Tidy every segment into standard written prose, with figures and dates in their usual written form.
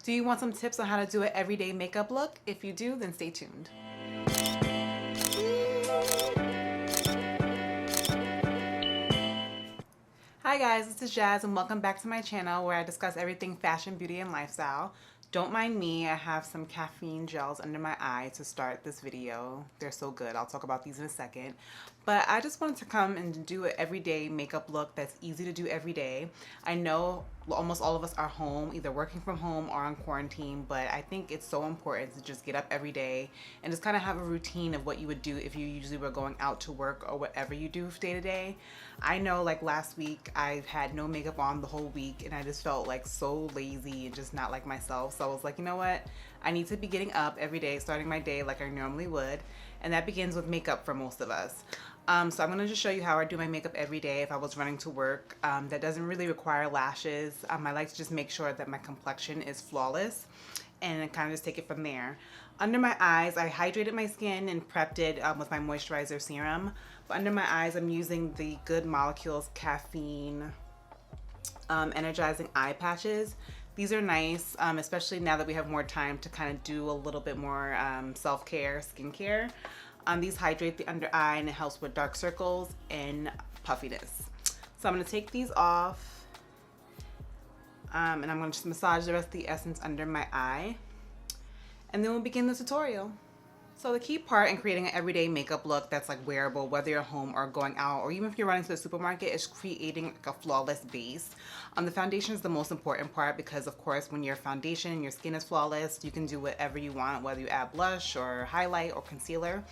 Do you want some tips on how to do an everyday makeup look? If you do, then stay tuned. Hi guys, this is Jazz and welcome back to my channel where I discuss everything fashion, beauty, and lifestyle. Don't mind me, I have some caffeine gels under my eye to start this video. They're so good. I'll talk about these in a second. But I just wanted to come and do an everyday makeup look that's easy to do every day. I know almost all of us are home, either working from home or on quarantine, but I think it's so important to just get up every day and just kind of have a routine of what you would do if you usually were going out to work or whatever you do day to day. I know like last week I had no makeup on the whole week and I just felt like so lazy and just not like myself. So I was like, you know what? I need to be getting up every day, starting my day like I normally would. And that begins with makeup for most of us. So I'm going to just show you how I do my makeup every day if I was running to work. That doesn't really require lashes. I like to just make sure that my complexion is flawless and kind of just take it from there. Under my eyes, I hydrated my skin and prepped it with my moisturizer serum. But under my eyes, I'm using the Good Molecules Caffeine energizing eye patches. These are nice, especially now that we have more time to kind of do a little bit more self-care, skincare. These hydrate the under eye and it helps with dark circles and puffiness. So I'm going to take these off and I'm going to just massage the rest of the essence under my eye. And then we'll begin the tutorial. So the key part in creating an everyday makeup look that's like wearable, whether you're home or going out, or even if you're running to the supermarket, is creating like a flawless base. The foundation is the most important part because of course when your foundation and your skin is flawless, you can do whatever you want, whether you add blush or highlight or concealer.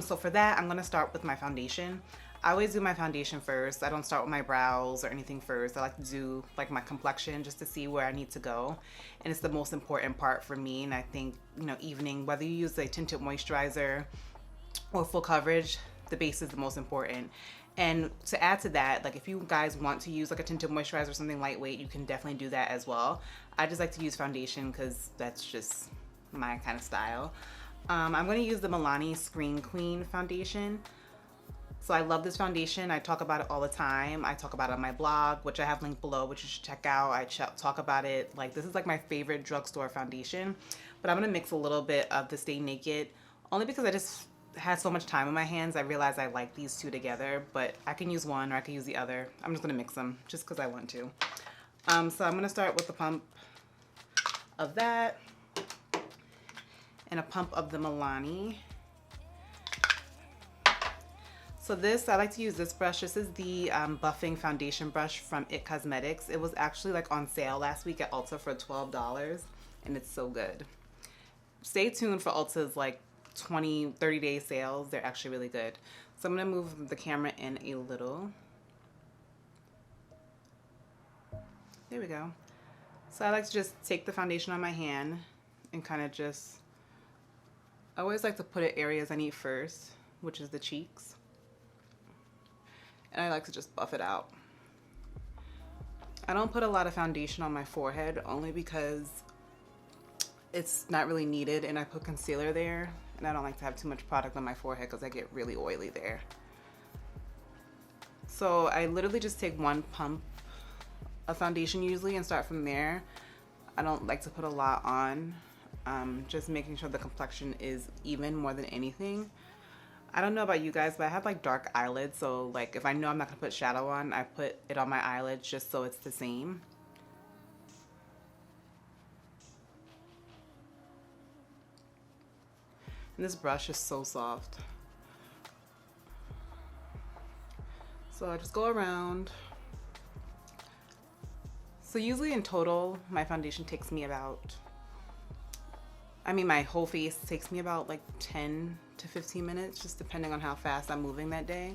So for that, I'm gonna start with my foundation. I always do my foundation first. I don't start with my brows or anything first. I like to do like my complexion just to see where I need to go. And it's the most important part for me. And I think, you know, evening, whether you use a tinted moisturizer or full coverage, the base is the most important. And to add to that, like if you guys want to use like a tinted moisturizer or something lightweight, you can definitely do that as well. I just like to use foundation because that's just my kind of style. I'm going to use the Milani Screen Queen foundation. So I love this foundation. I talk about it all the time. I talk about it on my blog, which I have linked below, which you should check out. I talk about it. Like this is like my favorite drugstore foundation, but I'm going to mix a little bit of the Stay Naked only because I just had so much time in my hands. I realized I like these two together, but I can use one or I can use the other. I'm just going to mix them just because I want to. So I'm going to start with the pump of that and a pump of the Milani. So this, I like to use this brush. This is the buffing foundation brush from It Cosmetics. It was actually like on sale last week at Ulta for $12 and it's so good. Stay tuned for Ulta's like 20, 30-day sales. They're actually really good. So I'm gonna move the camera in a little. There we go. So I like to just take the foundation on my hand and kind of just, I always like to put it areas I need first, which is the cheeks. And I like to just buff it out. I don't put a lot of foundation on my forehead only because it's not really needed and I put concealer there and I don't like to have too much product on my forehead because I get really oily there. So I literally just take one pump of foundation usually and start from there. I don't like to put a lot on, just making sure the complexion is even more than anything. I don't know about you guys, but I have like dark eyelids, so like if I know I'm not gonna put shadow on, I put it on my eyelids just so it's the same. And this brush is so soft. So I just go around. So usually in total, my foundation takes me about, my whole face takes me about like 10 to 15 minutes, just depending on how fast I'm moving that day.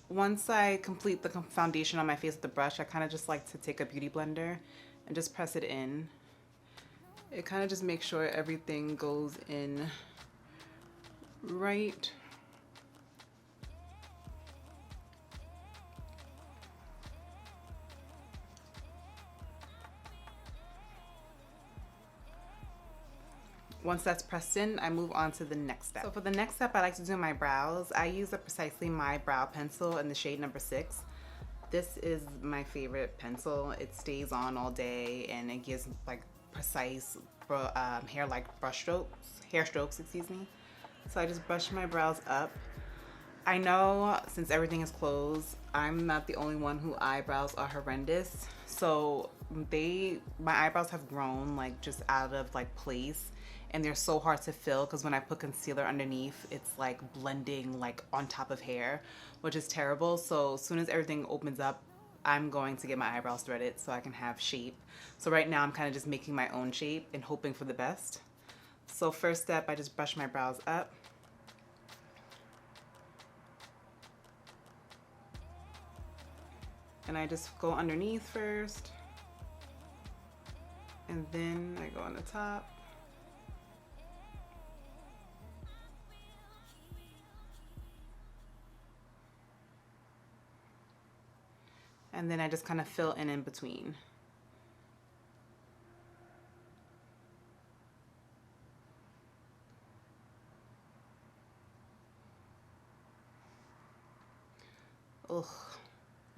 Once I complete the foundation on my face with the brush, I kind of just like to take a beauty blender and just press it in. It kind of just makes sure everything goes in right. Once that's pressed in, I move on to the next step. So for the next step, I like to do my brows. I use a Precisely My brow pencil in the shade number 6. This is my favorite pencil. It stays on all day and it gives like precise hair strokes, excuse me. So I just brush my brows up. I know since everything is closed, I'm not the only one whose eyebrows are horrendous. So my eyebrows have grown like just out of like place, and they're so hard to fill because when I put concealer underneath, it's like blending like on top of hair, which is terrible. So as soon as everything opens up, I'm going to get my eyebrows threaded so I can have shape. So right now I'm kind of just making my own shape and hoping for the best. So first step, I just brush my brows up. And I just go underneath first, and then I go on the top. And then I just kind of fill in between. Ugh,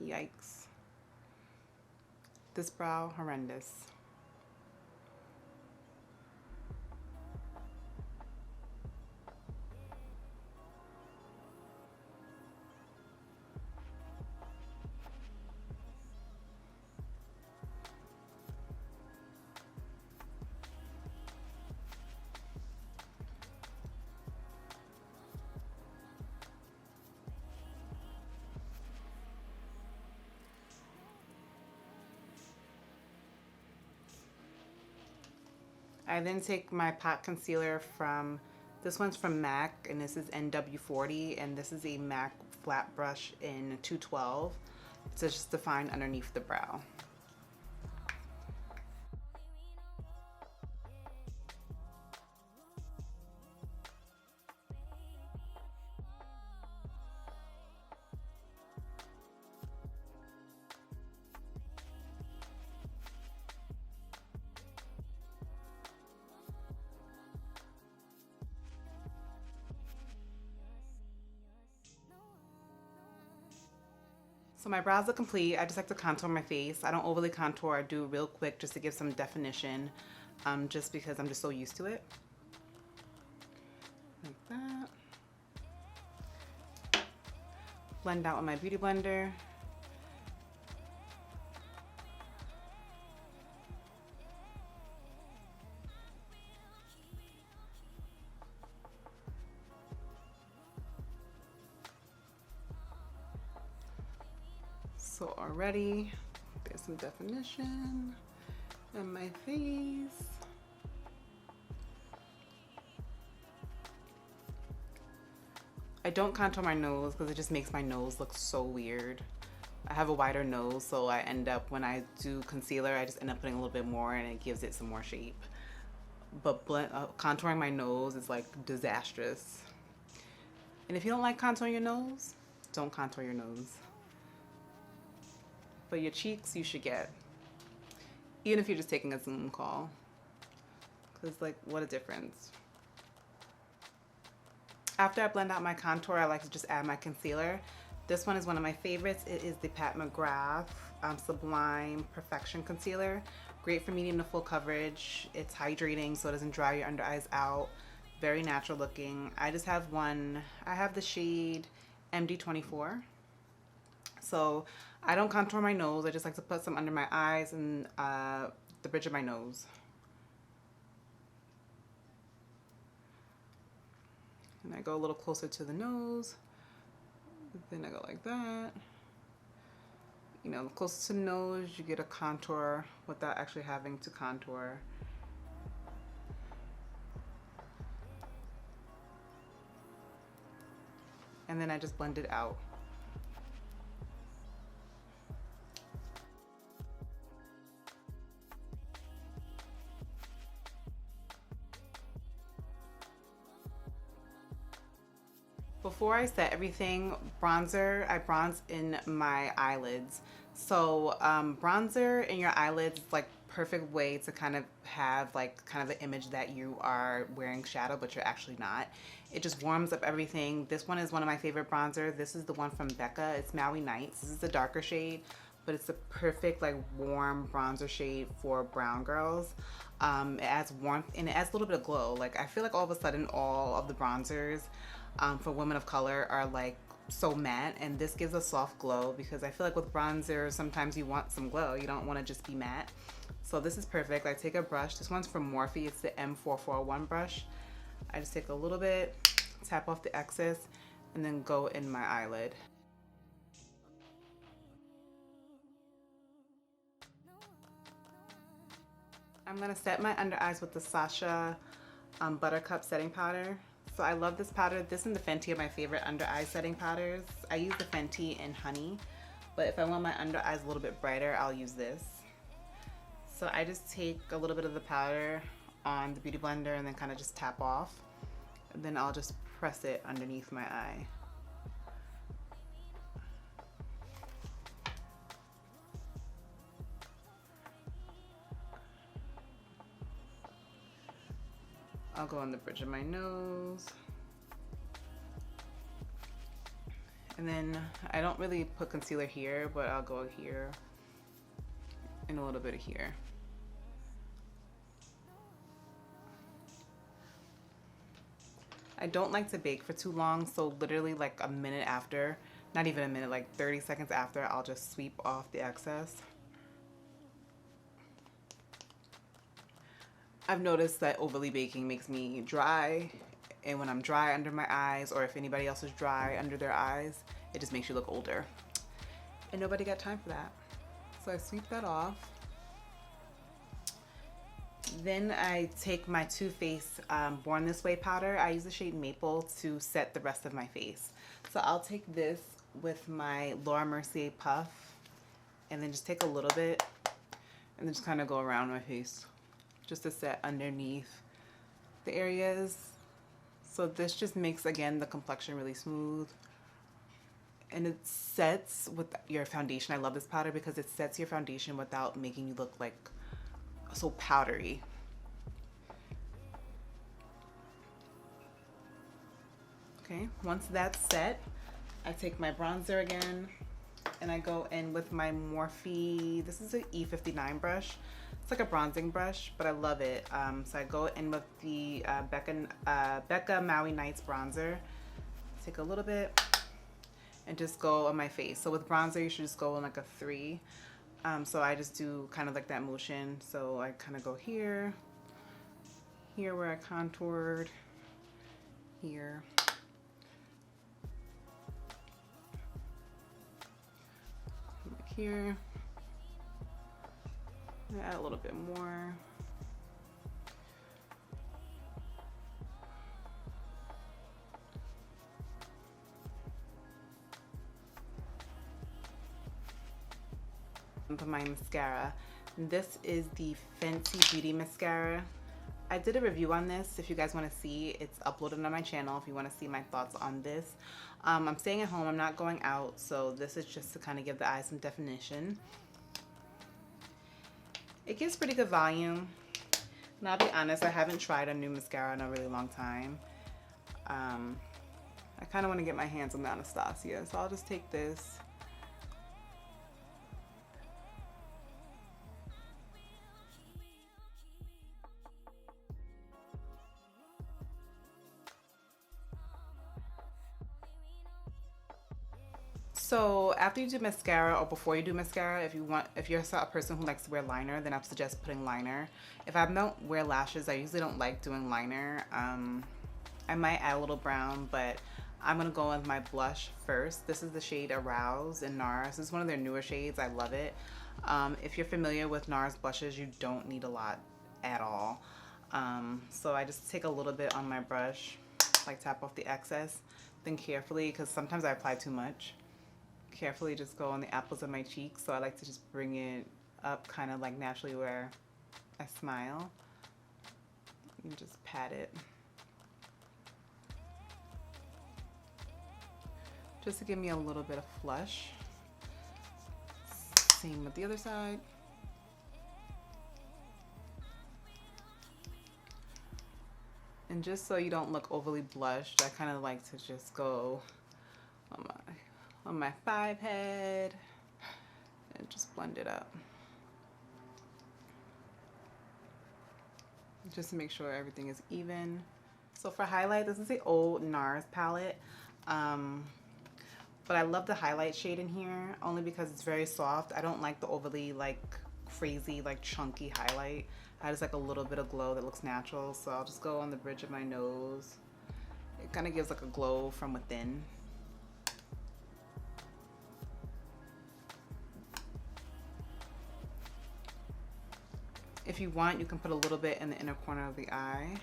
yikes. This brow, horrendous. I then take my pot concealer from, this one's from MAC, and this is NW40, and this is a MAC flat brush in 212 to just define underneath the brow. So my brows are complete. I just like to contour my face. I don't overly contour. I do real quick just to give some definition, just because I'm just so used to it. Like that. Blend out with my beauty blender. So already there's some definition in my face. I don't contour my nose because it just makes my nose look so weird. I have a wider nose, so I end up, when I do concealer, I just end up putting a little bit more and it gives it some more shape. But contouring my nose is like disastrous. And if you don't like contouring your nose, don't contour your nose. But your cheeks you should get, even if you're just taking a Zoom call, because like, what a difference. After I blend out my contour, I like to just add my concealer. This one is one of my favorites. It is the Mcgrath Sublime Perfection Concealer. Great for medium to full coverage. It's hydrating so it doesn't dry your under eyes out. Very natural looking. I just have one. I have the shade MD24. So I don't contour my nose. I just like to put some under my eyes and the bridge of my nose. And I go a little closer to the nose. Then I go like that. You know, closer to the nose, you get a contour without actually having to contour. And then I just blend it out. Before I set everything, bronzer, I bronze in my eyelids. So bronzer in your eyelids is like perfect way to kind of have like kind of the image that you are wearing shadow, but you're actually not. It just warms up everything. This one is one of my favorite bronzer. This is the one from Becca. It's Maui Nights. This is the darker shade, but it's the perfect like warm bronzer shade for brown girls. It adds warmth and it adds a little bit of glow. Like I feel like all of a sudden all of the bronzers for women of color are like so matte, and this gives a soft glow, because I feel like with bronzer sometimes you want some glow, you don't want to just be matte. So this is perfect. I take a brush, this one's from Morphe, it's the M441 brush. I just take a little bit, tap off the excess, and then go in my eyelid. I'm gonna set my under eyes with the Sacha Buttercup setting powder. So I love this powder. This and the Fenty are my favorite under eye setting powders. I use the Fenty in Honey, but if I want my under eyes a little bit brighter, I'll use this. So I just take a little bit of the powder on the Beauty Blender and then kind of just tap off. And then I'll just press it underneath my eye. I'll go on the bridge of my nose. And then I don't really put concealer here, but I'll go here and a little bit of here. I don't like to bake for too long, so literally like a minute after, not even a minute, like 30 seconds after, I'll just sweep off the excess. I've noticed that overly baking makes me dry, and when I'm dry under my eyes, or if anybody else is dry under their eyes, it just makes you look older. And nobody got time for that. So I sweep that off. Then I take my Too Faced Born This Way powder. I use the shade Maple to set the rest of my face. So I'll take this with my Laura Mercier Puff, and then just take a little bit, and then just kind of go around my face, just to set underneath the areas. So this just makes, again, the complexion really smooth. And it sets with your foundation. I love this powder because it sets your foundation without making you look like so powdery. Okay, once that's set, I take my bronzer again and I go in with my Morphe, this is an E59 brush. It's like a bronzing brush, but I love it. So I go in with the Becca Maui Nights bronzer. Take a little bit and just go on my face. So with bronzer, you should just go in like a 3. So I just do kind of like that motion. So I kind of go here, here where I contoured, here. Like here. Add a little bit more. For my mascara, this is the Fenty Beauty mascara. I did a review on this. If you guys want to see, it's uploaded on my channel if you want to see my thoughts on this. I'm staying at home, I'm not going out, so this is just to kind of give the eyes some definition. It gives pretty good volume, and I'll be honest, I haven't tried a new mascara in a really long time. I kind of want to get my hands on the Anastasia, so I'll just take this. So after you do mascara, or before you do mascara, if you're a person who likes to wear liner, then I suggest putting liner. If I don't wear lashes, I usually don't like doing liner. I might add a little brown, but I'm gonna go with my blush first. This is the shade Aroused in Nars. This is one of their newer shades. I love it. If you're familiar with Nars blushes, you don't need a lot at all. So I just take a little bit on my brush, like tap off the excess, then carefully, because sometimes I apply too much, carefully just go on the apples of my cheeks. So I like to just bring it up kind of like naturally where I smile. You just pat it. Just to give me a little bit of flush. Same with the other side. And just so you don't look overly blushed, I kind of like to just go on my 5 head and just blend it up. Just to make sure everything is even. So for highlight, this is the old Nars palette. But I love the highlight shade in here only because it's very soft. I don't like the overly like crazy like chunky highlight. I just like a little bit of glow that looks natural. So I'll just go on the bridge of my nose. It kind of gives like a glow from within. If you want, you can put a little bit in the inner corner of the eye.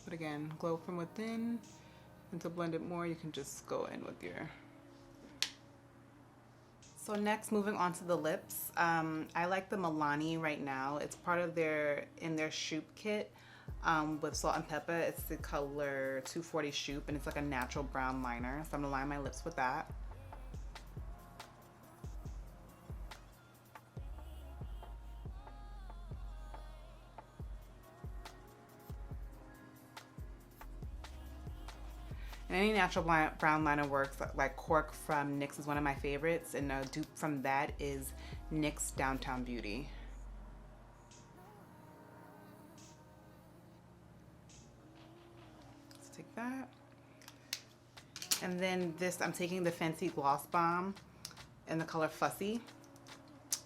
But again, glow from within. And to blend it more, you can just go in with your... So next, moving on to the lips. I like the Milani right now. It's part of their Shoop kit with salt and pepper. It's the color 240 Shoop, and it's like a natural brown liner. So I'm gonna line my lips with that. And any natural brown liner works. Like Cork from NYX is one of my favorites, and a dupe from that is NYX Downtown Beauty. Let's take that. And then this, I'm taking the Fenty Gloss Bomb in the color Fussy.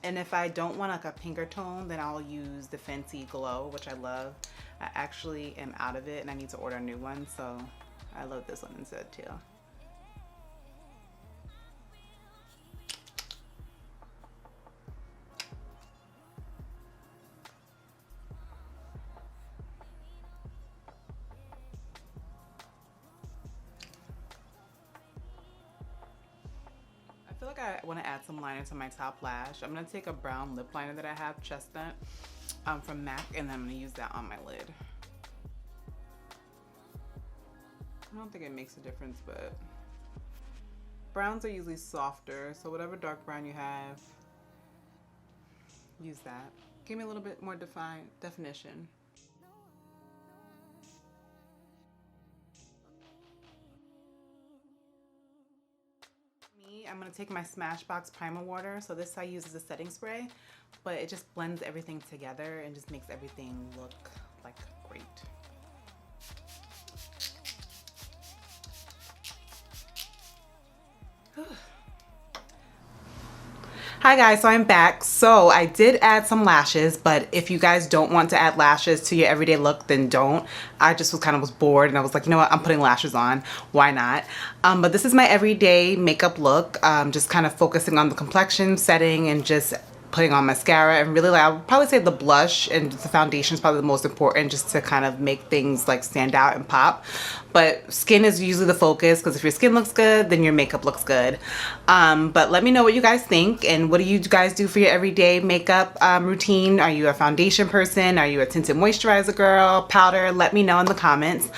And if I don't want like a pinker tone, then I'll use the Fenty Glow, which I love. I actually am out of it and I need to order a new one, so I love this one instead too. I feel like I want to add some liner to my top lash. I'm going to take a brown lip liner that I have, Chestnut, from MAC, and then I'm going to use that on my lid. I don't think it makes a difference, but browns are usually softer, so whatever dark brown you have, use that. Give me a little bit more definition. I'm going to take my Smashbox primer water. So this I use as a setting spray, but it just blends everything together and just makes everything look like great. Hi guys, so I'm back. So I did add some lashes, but if you guys don't want to add lashes to your everyday look, then don't. I just was bored and I was like, you know what, I'm putting lashes on. Why not? But this is my everyday makeup look. Just kind of focusing on the complexion setting and just putting on mascara, and really, like, I would probably say the blush and the foundation is probably the most important, just to kind of make things like stand out and pop. But skin is usually the focus, because if your skin looks good, then your makeup looks good. But let me know what you guys think, and what do you guys do for your everyday makeup routine? Are you a foundation person? Are you a tinted moisturizer girl? Powder? Let me know in the comments.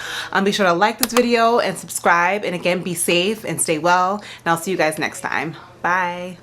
Be sure to like this video and subscribe, and again, be safe and stay well, and I'll see you guys next time. Bye.